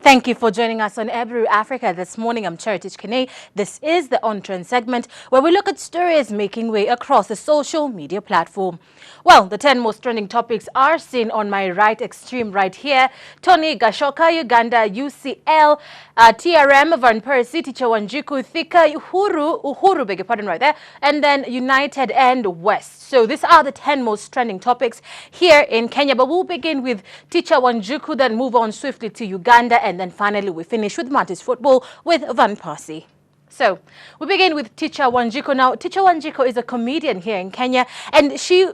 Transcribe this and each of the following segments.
Thank you for joining us on Ebru Africa this morning. I'm Cherotich Kenei. This is the On-Trend segment where we look at stories making way across the social media platform. Well, the 10 most trending topics are seen on my right, extreme right here. Tony Gashoka, Uganda, UCL, TRM, Van Persie, Teacher Wanjiku, Thika, Uhuru, beg your pardon right there, and then United and West. So these are the 10 most trending topics here in Kenya. But we'll begin with Teacher Wanjiku, then move on swiftly to Uganda, and then finally we finish with Marty's football with Van Persie. So we begin with Teacher Wanjiku. Now, Teacher Wanjiku is a comedian here in Kenya, and she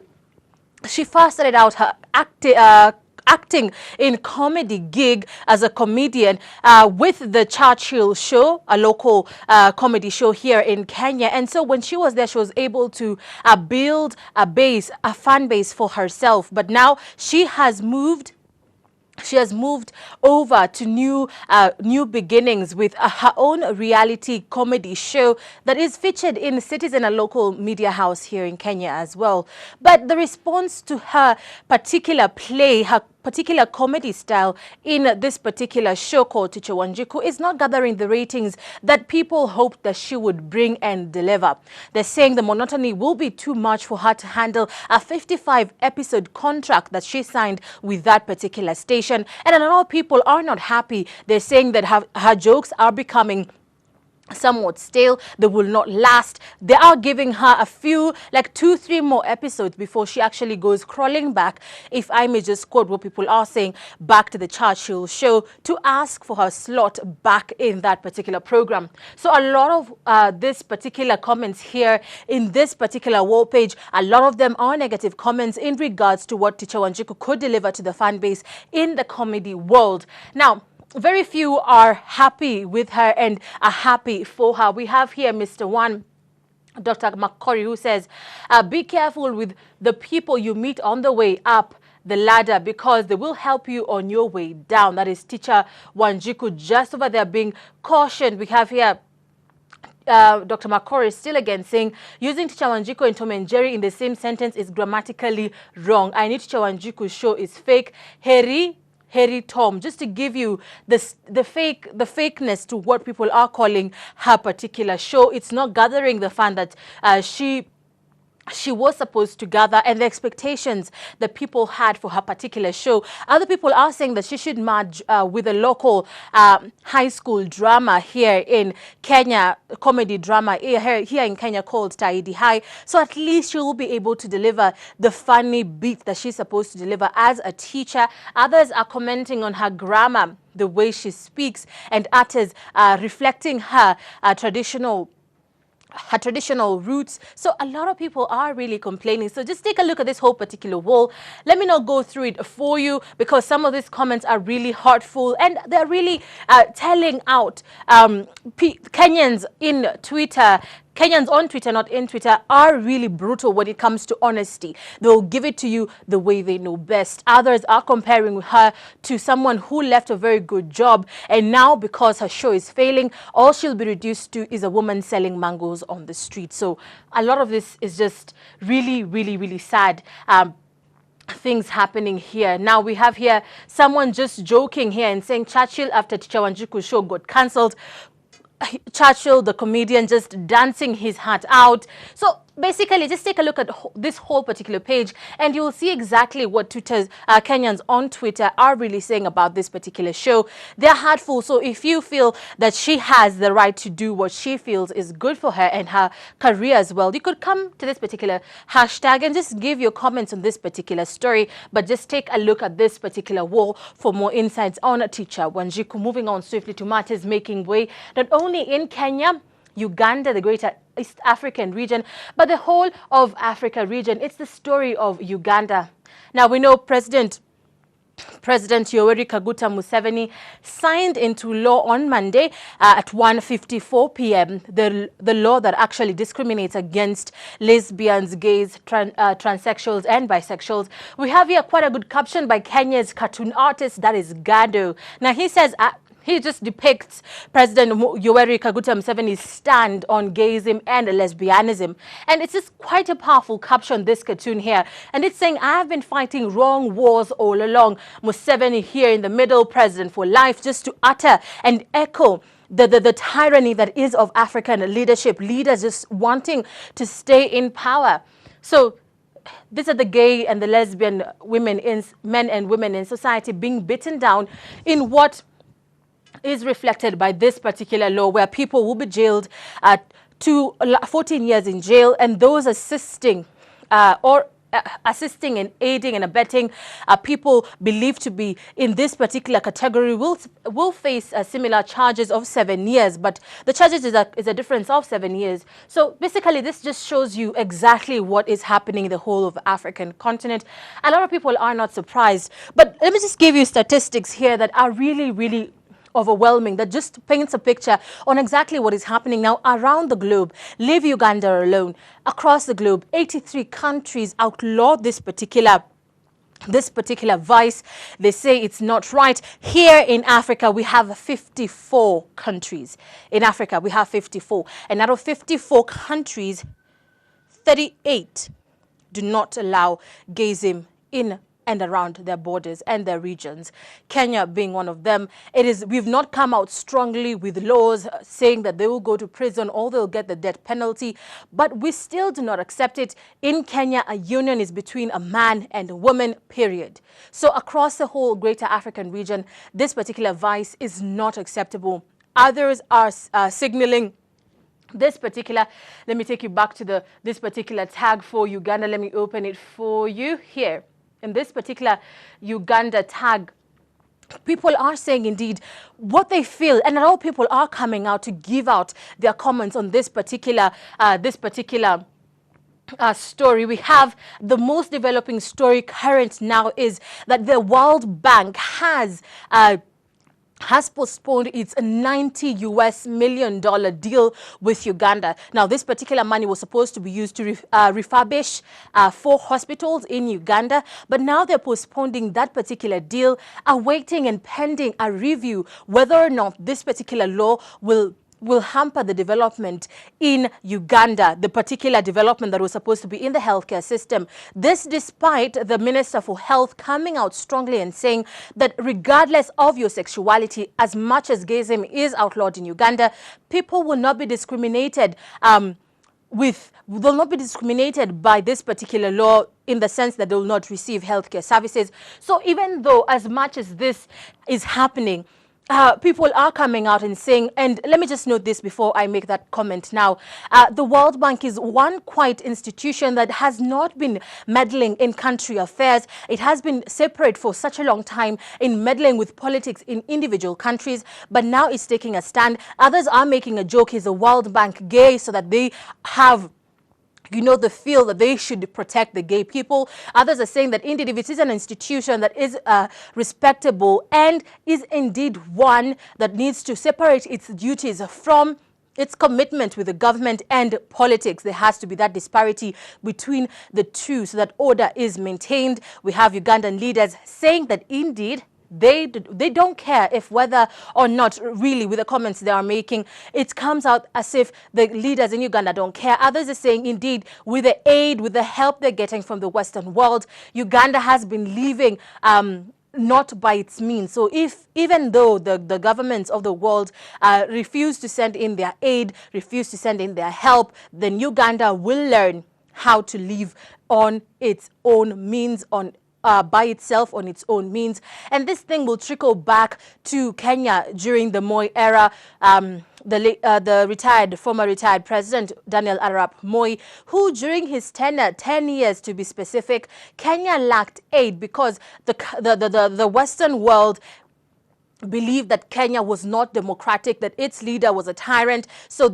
first started out her acting in comedy gig as a comedian with the Churchill Show, a local comedy show here in Kenya. And so when she was there, she was able to build a fan base for herself. But now she has moved over to new beginnings with her own reality comedy show that is featured in Citizen, a local media house here in Kenya as well. But the response to her particular play, her particular comedy style in this particular show called Teacher Wanjiku is not gathering the ratings that people hoped that she would bring and deliver. They're saying the monotony will be too much for her to handle a 55-episode contract that she signed with that particular station. And a lot of people are not happy. They're saying that her jokes are becoming somewhat stale. They will not last. They are giving her a few, like 2-3 more episodes before she actually goes crawling back, if I may just quote what people are saying, back to the Churchill Show to ask for her slot back in that particular program. So a lot of this particular comments here in this particular wall page, a lot of them are negative comments in regards to what Teacher Wanjiku could deliver to the fan base in the comedy world. Now, very few are happy with her and are happy for her. We have here Mr. One, Dr. Makori, who says, be careful with the people you meet on the way up the ladder because they will help you on your way down. That is Teacher Wanjiku just over there being cautioned. We have here Dr. Makori still again saying, using Teacher Wanjiku and Tom and Jerry in the same sentence is grammatically wrong. I need Teacher Wanjiku's show is fake. Harry Tom, just to give you the fakeness to what people are calling her particular show. It's not gathering the fan that she was supposed to gather and the expectations that people had for her particular show. Other people are saying that she should merge with a local high school drama here in Kenya, comedy drama here in Kenya called Taidi High. So at least she will be able to deliver the funny beats that she's supposed to deliver as a teacher. Others are commenting on her grammar, the way she speaks and utters, reflecting her traditional roots. So a lot of people are really complaining. So just take a look at this whole particular wall. Let me not go through it for you because some of these comments are really hurtful and they're really telling out Kenyans in Twitter. Kenyans on Twitter, not in Twitter, are really brutal when it comes to honesty. They'll give it to you the way they know best. Others are comparing her to someone who left a very good job, and now because her show is failing, all she'll be reduced to is a woman selling mangoes on the street. So a lot of this is just really, really, really sad. Things happening here. Now we have here someone just joking here and saying Churchill after Teacher Wanjiku's show got cancelled. Churchill, the comedian, just dancing his heart out. So basically, just take a look at this whole particular page and you'll see exactly what Kenyans on Twitter are really saying about this particular show. They're heartful. So if you feel that she has the right to do what she feels is good for her and her career as well, you could come to this particular hashtag and just give your comments on this particular story. But just take a look at this particular wall for more insights on Teacher Wanjiku. Moving on swiftly to matters making way not only in Kenya, Uganda, the greater East African region, but the whole of Africa region. It's the story of Uganda. Now we know President Yoweri Kaguta Museveni signed into law on Monday at 1:54 p.m. the law that actually discriminates against lesbians, gays, transsexuals and bisexuals. We have here quite a good caption by Kenya's cartoon artist, that is Gado. Now he says He just depicts President Yoweri Kaguta Museveni's stand on gayism and lesbianism. And it's just quite a powerful caption, this cartoon here. And it's saying, I have been fighting wrong wars all along. Museveni here in the middle, president for life, just to utter and echo the tyranny that is of African leadership, leaders just wanting to stay in power. So these are the gay and the lesbian women, men and women in society being beaten down in what is reflected by this particular law, where people will be jailed to 14 years in jail, and those assisting assisting and aiding and abetting people believed to be in this particular category will face similar charges of 7 years, but the charges is a difference of 7 years. So basically this just shows you exactly what is happening in the whole of African continent. A lot of people are not surprised, but let me just give you statistics here that are really overwhelming, that just paints a picture on exactly what is happening now around the globe. Leave Uganda alone. Across the globe, 83 countries outlawed this particular vice. They say it's not right. Here in Africa, we have 54 countries. In Africa, we have 54. And out of 54 countries, 38 do not allow gayism in and around their borders and their regions, Kenya being one of them. We've not come out strongly with laws saying that they will go to prison or they'll get the death penalty, but we still do not accept it. In Kenya, a union is between a man and a woman, period. So across the whole greater African region, this particular vice is not acceptable. Others are signaling this particular, let me take you back to this particular tag for Uganda. Let me open it for you here. In this particular Uganda tag, people are saying indeed what they feel, and a lot of people are coming out to give out their comments on this particular story. We have the most developing story current now is that the World Bank has postponed its $90 million deal with Uganda. Now, this particular money was supposed to be used to refurbish 4 hospitals in Uganda, but now they're postponing that particular deal, awaiting and pending a review whether or not this particular law will hamper the development in Uganda, the particular development that was supposed to be in the healthcare system. This despite the Minister for Health coming out strongly and saying that regardless of your sexuality, as much as gayism is outlawed in Uganda, people will not be discriminated will not be discriminated by this particular law in the sense that they will not receive healthcare services. So even though as much as this is happening, people are coming out and saying, and let me just note this before I make that comment now, the World Bank is one quiet institution that has not been meddling in country affairs. It has been separate for such a long time in meddling with politics in individual countries, but now it's taking a stand. Others are making a joke, is the World Bank gay, so that they have the feel that they should protect the gay people. Others are saying that indeed if it is an institution that is respectable and is indeed one that needs to separate its duties from its commitment with the government and politics, there has to be that disparity between the two so that order is maintained. We have Ugandan leaders saying that indeed they don't care if whether or not really with the comments they are making, it comes out as if the leaders in Uganda don't care. Others are saying indeed with the aid, with the help they're getting from the Western world, Uganda has been living not by its means. So even though the governments of the world refuse to send in their aid, refuse to send in their help, then Uganda will learn how to live on its own means, by itself on its own means. And this thing will trickle back to Kenya during the Moi era. The former retired president, Daniel Arap Moi, who during his tenure, 10 years to be specific, Kenya lacked aid because the Western world believed that Kenya was not democratic, that its leader was a tyrant. So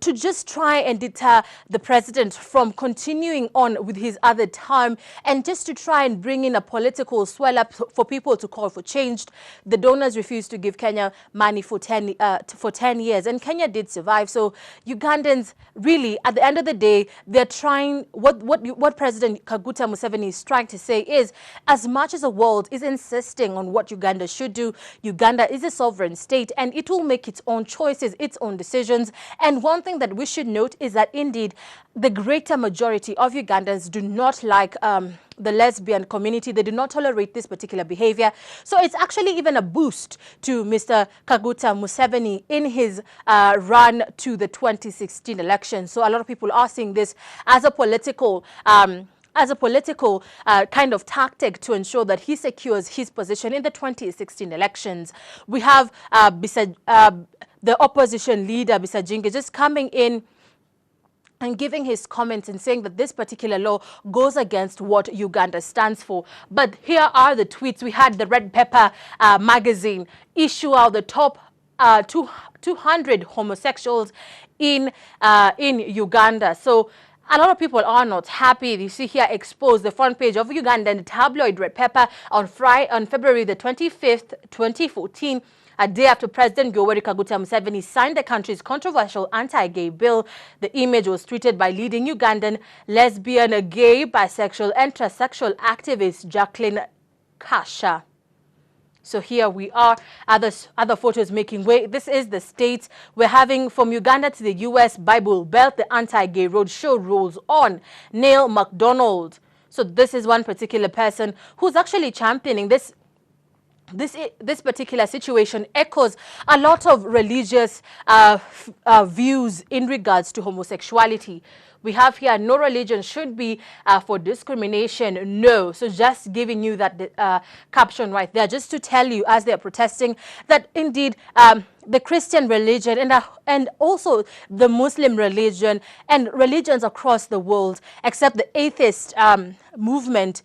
to just try and deter the president from continuing on with his other term and just to try and bring in a political swell up for people to call for change, the donors refused to give Kenya money for 10 years, and Kenya did survive. So Ugandans really, at the end of the day, they're trying, what President Kaguta Museveni is trying to say is, as much as the world is insisting on what Uganda should do, Uganda is a sovereign state and it will make its own choices, its own decisions. And one thing that we should note is that indeed the greater majority of Ugandans do not like the lesbian community. They do not tolerate this particular behavior. So it's actually even a boost to Mr. Kaguta Museveni in his run to the 2016 election. So a lot of people are seeing this as a political kind of tactic to ensure that he secures his position in the 2016 elections. We have the opposition leader, Bisajinge, just coming in and giving his comments and saying that this particular law goes against what Uganda stands for. But here are the tweets. We had the Red Pepper magazine issue out the top 200 homosexuals in Uganda. So a lot of people are not happy. You see here exposed the front page of Ugandan tabloid Red Pepper on February the 25th, 2014. A day after President Yoweri Kaguta Museveni signed the country's controversial anti-gay bill. The image was tweeted by leading Ugandan lesbian, gay, bisexual and transsexual activist Jacqueline Kasha. So here we are, other photos making way. This is the States. We're having from Uganda to the US, Bible Belt, the anti-gay road show rolls on. Neil MacDonald. So this is one particular person who's actually championing this particular situation. Echoes a lot of religious views in regards to homosexuality. We have here, no religion should be for discrimination, no. So just giving you that caption right there, just to tell you as they're protesting that indeed the Christian religion and also the Muslim religion and religions across the world, except the atheist movement,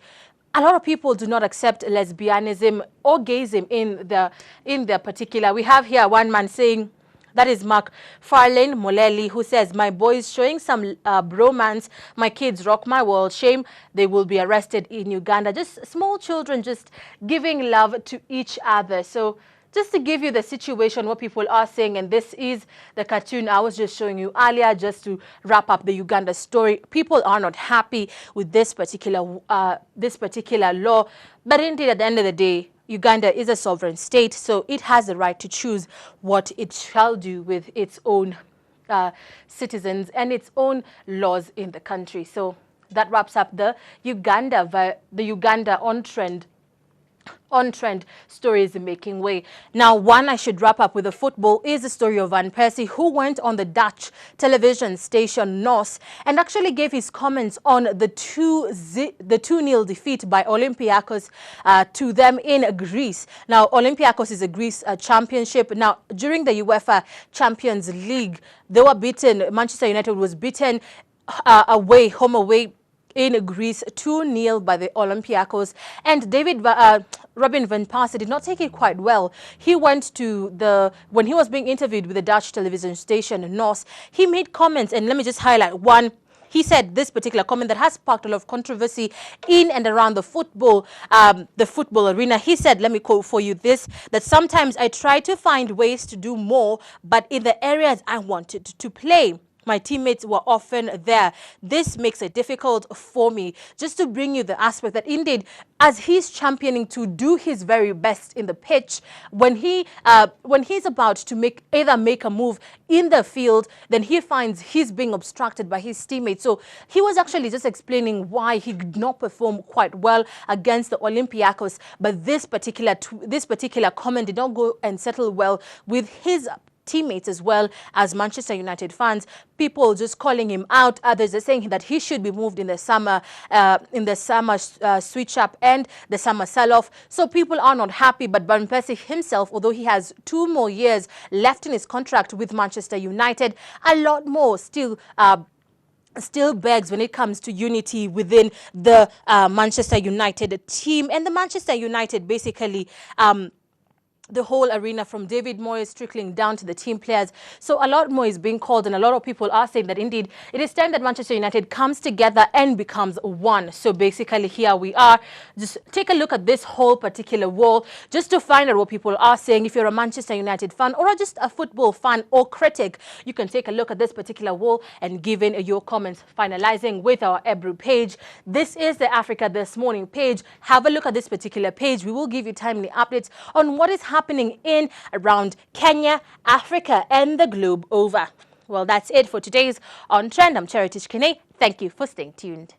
a lot of people do not accept lesbianism or gayism in their particular. We have here one man saying, that is Mark Farlane Moleli, who says, my boys showing some bromance, my kids rock my world, shame they will be arrested in Uganda. Just small children just giving love to each other. So just to give you the situation, what people are saying, and this is the cartoon I was just showing you earlier, just to wrap up the Uganda story. People are not happy with this particular law, but indeed, at the end of the day, Uganda is a sovereign state, so it has the right to choose what it shall do with its own citizens and its own laws in the country. So that wraps up the Uganda on trend stories making way. Now, one I should wrap up with the football is the story of Van Persie, who went on the Dutch television station NOS and actually gave his comments on the 2-0 defeat by Olympiacos to them in Greece. Now, Olympiacos is a Greece championship. Now, during the UEFA Champions League, they were beaten. Manchester United was beaten home away in Greece, 2-0 by the Olympiacos. And Robin van Persie did not take it quite well. He went to when he was being interviewed with the Dutch television station NOS, he made comments, and let me just highlight one. He said this particular comment that has sparked a lot of controversy in and around the football arena. He said, let me quote for you this, that sometimes I try to find ways to do more, but in the areas I wanted to play, my teammates were often there. This makes it difficult for me. Just to bring you the aspect that indeed, as he's championing to do his very best in the pitch, when he's about to either make a move in the field, then he finds he's being obstructed by his teammates. So he was actually just explaining why he did not perform quite well against the Olympiacos. But this particular comment did not go and settle well with his teammates as well as Manchester United fans. People just calling him out. Others are saying that he should be moved in the summer switch up and the summer sell-off. So people are not happy. But Van Persie himself, although he has 2 more years left in his contract with Manchester United, a lot more still begs when it comes to unity within the Manchester United team. And the Manchester United basically the whole arena, from David Moyes trickling down to the team players. So a lot more is being called, and a lot of people are saying that indeed it is time that Manchester United comes together and becomes one. So basically here we are. Just take a look at this whole particular wall just to find out what people are saying. If you're a Manchester United fan or just a football fan or critic, you can take a look at this particular wall and give in your comments, finalizing with our Ebru page. This is the Africa This Morning page. Have a look at this particular page. We will give you timely updates on what is happening happening in, around Kenya, Africa, and the globe over. Well, that's it for today's On Trend. I'm Cherotich Kenei. Thank you for staying tuned.